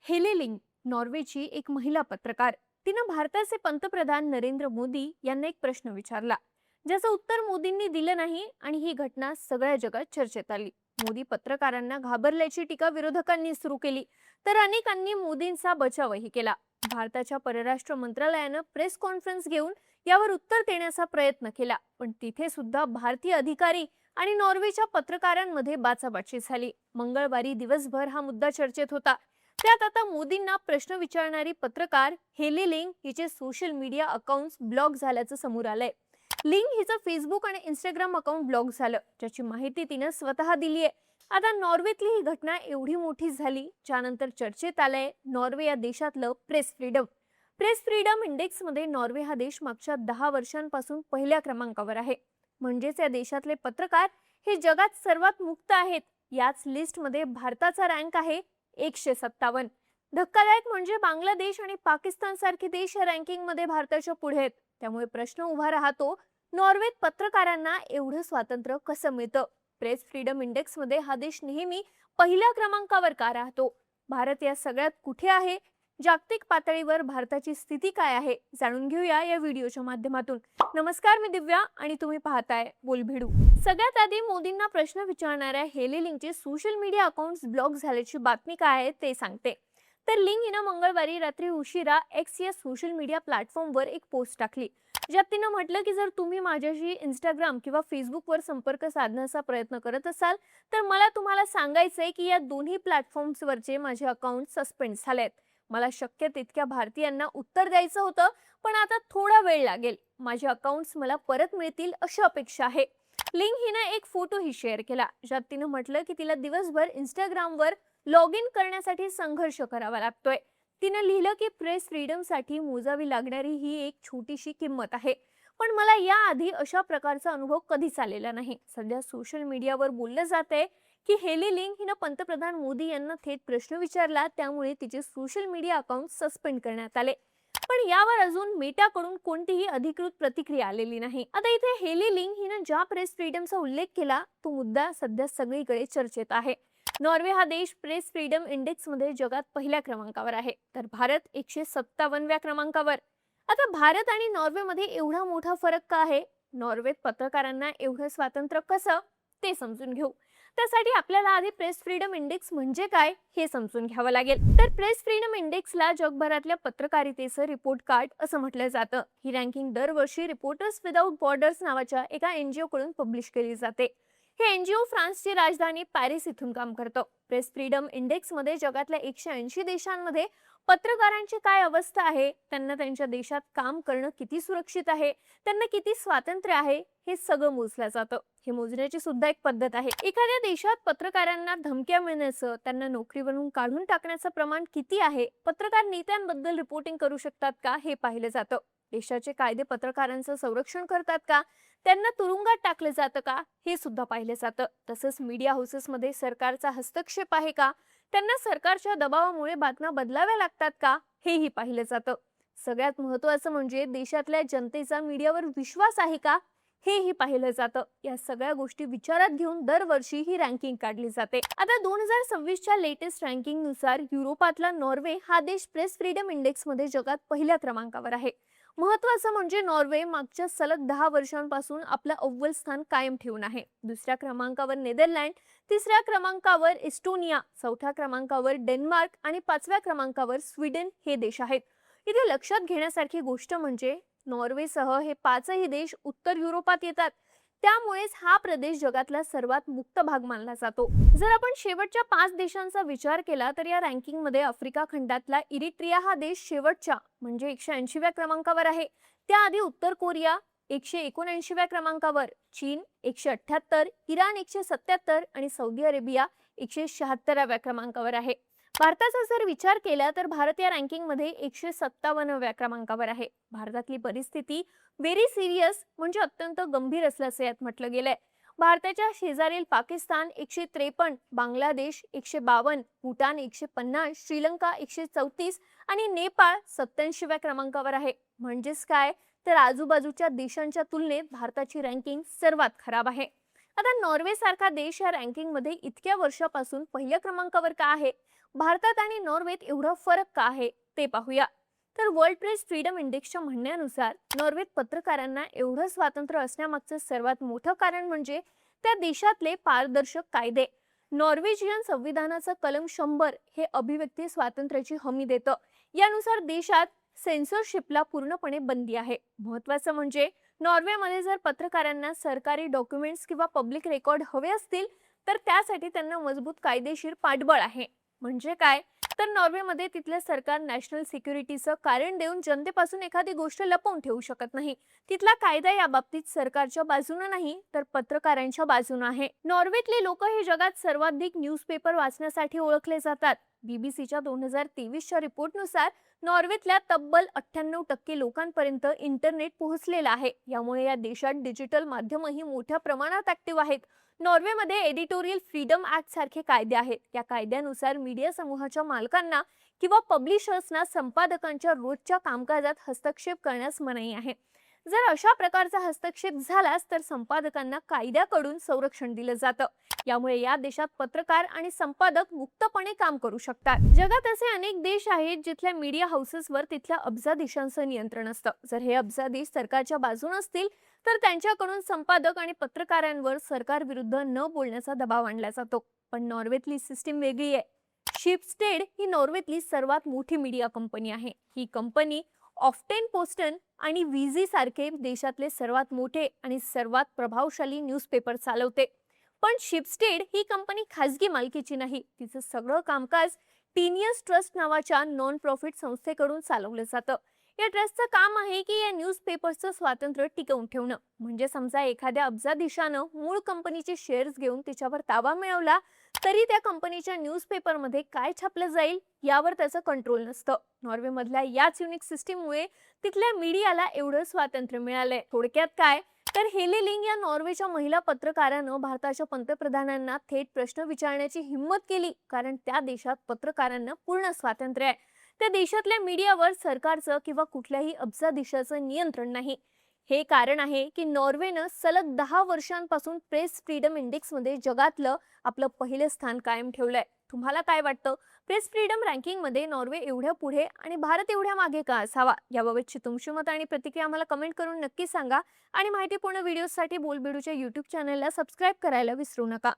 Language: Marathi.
हेले लिंग नॉर्वेची एक महिला पत्रकार. तिनं भारताचे पंतप्रधान नरेंद्र मोदी यांना एक प्रश्न विचारला, ज्याचं उत्तर मोदींनी दिलं नाही आणि ही घटना सगळ्या जगात चर्चेत आली. मोदी पत्रकारांना घाबरल्याची टीका विरोधकांनी सुरू केली, तर अनेकांनी मोदींचा बचावही केला. भारताच्या परराष्ट्र मंत्रालयानं प्रेस कॉन्फरन्स घेऊन यावर उत्तर देण्याचा प्रयत्न केला, पण तिथे सुद्धा भारतीय अधिकारी आणि नॉर्वेच्या पत्रकारांमध्ये बाचाबाची झाली. मंगळवारी दिवसभर हा मुद्दा चर्चेत होता. त्यात आता मोदींना प्रश्न विचारणारी पत्रकार हेले लिंग हिचे सोशल मीडिया अकाउंट्स ब्लॉक झाल्याचं समोर आलंय. लिंग हिचं फेसबुक आणि इंस्टाग्राम अकाउंट ब्लॉक झालं, ज्याची माहिती तिनं स्वतः दिली आहे. आता नॉर्वेतली ही घटना एवढी मोठी झाली, ज्यानंतर चर्चेत आलंय नॉर्वे या देशातलं press freedom. Press freedom index मध्ये नॉर्वे हा देश मागच्या 10 वर्षांपासून पहिल्या क्रमांकावर आहे. म्हणजेच या देशातले पत्रकार हे जगात सर्वात मुक्त आहेत. याच लिस्ट मध्ये भारताचा रँक आहे 157. धक्कादायक म्हणजे बांगलादेश आणि पाकिस्तान सारखे देश या रँकिंग मध्ये भारताच्या पुढे आहेत. त्यामुळे प्रश्न उभा राहतो, नॉर्वेत पत्रकारांना एवढं स्वातंत्र्य कसं मिळतं? प्रेस फ्रीडम इंडेक्स मध्ये हा देश नेहमी पहिल्या क्रमांकावर का राहतो? भारत या सगळ्यात कुठे आहे? जागतिक पातळीवर भारताची स्थिती काय आहे? जाणून घेऊया या व्हिडिओच्या माध्यमातून. नमस्कार, मी दिव्या आणि तुम्ही पाहताय बोलभिडू. सगळ्यात आधी मोदींना प्रश्न विचारणाऱ्या हेले लिंगचे सोशल मीडिया अकाउंट्स ब्लॉक झाल्याची बातमी काय आहे ते सांगते. तर लिंग हिनं मंगळवारी रात्री उशिरा एक्स या सोशल मीडिया प्लॅटफॉर्मवर एक पोस्ट टाकली, ज्यात तिनं म्हटलं की जर तुम्ही माझ्याशी इंस्टाग्राम किंवा फेसबुकवर संपर्क साधण्याचा प्रयत्न करत असाल तर मला तुम्हाला सांगायचंय की या दोन्ही प्लॅटफॉर्म्सवरचे माझे अकाउंट सस्पेंड झालेत. मला शक्य तितक्या भारतीयांना उत्तर द्यायचं होतं, पण आता थोडा वेळ लागेल. माझे अकाउंट्स मला परत मिळतील अशी अपेक्षा आहे. लिंग हिनं एक फोटोही शेअर केला, ज्यात तिनं म्हटलं की तिला दिवसभर इंस्टाग्रामवर लॉग इन करण्यासाठी संघर्ष करावा लागतोय. तिनं लिहिलं की प्रेस फ्रीडमसाठी मोजावी लागणारी ही एक छोटीशी किंमत आहे, पण मला याआधी अशा प्रकारचा अनुभव कधीच आलेला नाही. सध्या सोशल मीडियावर बोललं जातंय की हेले लिंग हिनं पंतप्रधान मोदी यांना थेट प्रश्न विचारला, त्यामुळे तिचे सोशल मीडिया अकाउंट सस्पेंड करण्यात आले. पण यावर अजून मेटाकडून कोणतीही अधिकृत प्रतिक्रिया आलेली नाही. आता इथे हेले लिंग हिनं ज्या प्रेस फ्रीडमचा उल्लेख केला तो मुद्दा सध्या सगळीकडे चर्चेत आहे. नॉर्वे हा देश प्रेस फ्रीडम इंडेक्स मध्ये जगात पहिल्या क्रमांकावर आहे, तर भारत 157व्या क्रमांकावर. आता भारत आणि नॉर्वे मध्ये एवढा मोठा फरक का आहे? नॉर्वेत पत्रकारांना एवढं स्वातंत्र्य कसं, ते समजून घेऊ. त्यासाठी आपल्याला आधी प्रेस फ्रीडम इंडेक्स म्हणजे काय हे समजून घ्यावं लागेल. तर प्रेस फ्रीडम इंडेक्सला जगभरातल्या पत्रकारितेचं रिपोर्ट कार्ड असं म्हटलं जातं. ही रँकिंग दरवर्षी रिपोर्टर्स विदाउट बॉर्डर्स नावाच्या एका एनजीओ कडून पब्लिश केली जाते. हे एनजीओ फ्रान्सची राजधानी पॅरिस इथून काम करतं. प्रेस फ्रीडम इंडेक्स मध्ये जगातल्या 180 देशांमध्ये पत्रकारांची काय अवस्था आहे, त्यांना त्यांच्या देशात काम करणं किती सुरक्षित आहे, त्यांना किती स्वातंत्र्य आहे, हे सगळं मोजलं जातं. हे मोजण्याची सुद्धा एक पद्धत आहे. एखाद्या देशात पत्रकारांना धमक्या मिळण्याचं, त्यांना नोकरीवरून काढून टाकण्याचं प्रमाण किती आहे, पत्रकार नेत्यांबद्दल रिपोर्टिंग करू शकतात का, हे पाहिलं जातं. देशाचे कायदे पत्रकारांचं संरक्षण करतात का, त्यांना तुरुंगात टाकलं जातं का, हे सुद्धा पाहिलं जातं. तसंच मीडिया हाऊसेसमध्ये सरकारचा हस्तक्षेप आहे का, त्यांना सरकारच्या दबावामुळे बातम्या बदलाव्या लागतात का, हेही पाहिलं जातं. सगळ्यात महत्त्वाचं म्हणजे देशातल्या जनतेचा मीडियावर विश्वास आहे का, हेही पाहिलं जातं. या सगळ्या गोष्टी विचारात घेऊन दरवर्षी ही रँकिंग काढली जाते. आता 2026च्या लेटेस्ट रँकिंग नुसार युरोपातला नॉर्वे हा देश प्रेस फ्रीडम इंडेक्स मध्ये जगात पहिल्या क्रमांकावर आहे. महत्त्वाचं म्हणजे नॉर्वे मागच्या सलग 10 वर्षांपासून आपलं अव्वल स्थान कायम ठेवून आहे. दुसऱ्या क्रमांकावर नेदरलँड, तिसऱ्या क्रमांकावर इस्टोनिया, चौथ्या क्रमांकावर डेन्मार्क आणि 5व्या क्रमांकावर स्वीडन हे देश आहेत. इथे लक्षात घेण्यासारखी गोष्ट म्हणजे नॉर्वेसह हे 5ही देश उत्तर युरोपात येतात. त्यामुळेच हा प्रदेश जगातला सर्वात मुक्त भाग मानला जातो. जर आपण शेवटच्या 5 देशांचा विचार केला तर या रँकिंग मध्ये आफ्रिका खंडातला इरिट्रिया हा देश शेवटच्या म्हणजे 180व्या क्रमांकावर आहे. त्याआधी उत्तर कोरिया 179व्या क्रमांकावर, चीन 178, इराण 177 आणि सौदी अरेबिया 176व्या क्रमांकावर आहे. भारताचा जर विचार केला तर भारत या रँकिंग मध्ये 157व्या क्रमांकावर आहे. भारतातली परिस्थिती व्हेरी सिरियस म्हणजे अत्यंत गंभीर असल्याचं यात म्हटलं गेलंय. भारताच्या शेजारील पाकिस्तान 153, बांगलादेश 152, भूटान 150, श्रीलंका 134 आणि नेपाळ 87व्या क्रमांकावर आहे. म्हणजेच काय तर आजूबाजूच्या देशांच्या तुलनेत भारताची रँकिंग सर्वात खराब आहे. आता नॉर्वे सारखा देश या रँकिंग मध्ये इतक्या वर्षापासून पहिल्या क्रमांकावर का आहे? भारतात आणि नॉर्वेत एवढा फरक का आहे ते पाहूया. तर वर्ल्ड प्रेस फ्रीडम इंडेक्सच्या म्हणण्यानुसार नॉर्वेत पत्रकारांना एवढं स्वातंत्र्य असण्यामागचं सर्वात मोठं कारण म्हणजे त्या देशातले पारदर्शक कायदे. नॉर्वेजियन संविधानाचं कलम 100 हे अभिव्यक्ती स्वातंत्र्याची हमी देतं. यानुसार देशात सेन्सरशिपला पूर्णपणे बंदी आहे. महत्त्वाचं म्हणजे नॉर्वेमध्ये जर पत्रकारांना सरकारी डॉक्युमेंट्स किंवा पब्लिक रेकॉर्ड हवे असतील तर त्यासाठी त्यांना मजबूत कायदेशीर पाठबळ आहे. म्हणजे काय, तर नॉर्वेमध्ये तिथलं सरकार नॅशनल सिक्युरिटीचं कारण देऊन जनतेपासून एखादी गोष्ट लपवून ठेवू शकत नाही. तिथला कायदा या बाबतीत सरकारच्या बाजूने नाही तर पत्रकारांच्या बाजूने आहे. नॉर्वेतले लोक हे जगात सर्वाधिक न्यूजपेपर वाचण्यासाठी ओळखले जातात. बीबीसीच्या 2023च्या रिपोर्टनुसार नॉर्वेतल्या तब्बल 98% लोकांपर्यंत इंटरनेट पोहोचलेलं आहे. यामुळे या देशात डिजिटल माध्यमही मोठ्या प्रमाणात ऍक्टिव्ह आहेत. नॉर्वेमध्ये एडिटोरियल फ्रीडम ऍक्ट सारखे कायदे आहेत. या कायद्यानुसार मीडिया समूहाच्या मालकांना किंवा पब्लिशर्सना संपादकांच्या रोजच्या कामकाजात हस्तक्षेप करण्यास मनाई आहे. जर अशा प्रकारचा हस्तक्षेप झालास तर संपादकांना कायद्याकडून संरक्षण दिलं जातं. यामुळे या देशात पत्रकार आणि संपादक मुक्तपणे काम करू शकतात. जगात असे अनेक देश आहेत जिथल्या मीडिया हाऊसेसवर तिथल्या अब्जाधीशांचं नियंत्रण असतं. जर हे अब्जाधीश सरकारच्या बाजूने असतील तर त्यांच्याकडून संपादक आणि पत्रकारांवर सरकार विरुद्ध न बोलण्याचा दबाव आणला जातो. पण नॉर्वेतली सिस्टीम वेगळी आहे. शिपस्टेड ही नॉर्वेतली सर्वात मोठी मीडिया कंपनी आहे. ही कंपनी ऑफ्टेन पोस्टन आणि व्हीजी सारखे देशातले सर्वात मोठे आणि सर्वात प्रभावशाली न्यूजपेपर चालवते. पण शिपस्टेड ही कंपनी खासगी मालकीची नाही. तिचं सगळं कामकाज टीनियस ट्रस्ट नावाच्या नॉन प्रॉफिट संस्थेकडून चालवलं जातं. या ट्रस्टचं काम आहे की या न्यूजपेपरचं स्वातंत्र्य टिकवून ठेवणं. म्हणजे समजा एखाद्या अब्जाधीशानं मूळ कंपनीचे शेअर्स घेऊन तिच्यावर ताबा मिळवला तरी त्या कंपनीच्या न्यूजपेपरमध्ये काय छापलं जाईल यावर त्याचं कंट्रोल नसतं. नॉर्वेमधल्या याच युनिक सिस्टीममुळे तिथल्या मीडियाला एवढं स्वातंत्र्य मिळालंय. थोडक्यात काय, तर हेली लिंग या नॉर्वेच्या महिला पत्रकारानं भारताच्या पंतप्रधानांना थेट प्रश्न विचारण्याची हिंमत केली, कारण त्या देशात पत्रकारांना पूर्ण स्वातंत्र्य आहे. त्या देशातल्या मीडियावर सरकारचं किंवा कुठल्याही अब्जाधीशाचं नियंत्रण नाही. हे कारण आहे की नॉर्वेनं सलग 10 वर्षांपासून प्रेस फ्रीडम इंडेक्समध्ये जगातलं आपलं पहिलं स्थान कायम ठेवलंय. तुम्हाला काय वाटतं, प्रेस फ्रीडम रँकिंगमध्ये नॉर्वे एवढ्या पुढे आणि भारत एवढ्या मागे का असावा? याबाबतची तुमची मत आणि प्रतिक्रिया आम्हाला कमेंट करून नक्की सांगा. आणि माहितीपूर्ण व्हिडिओसाठी बोलबिडूच्या YouTube चॅनलला सबस्क्राईब करायला विसरू नका.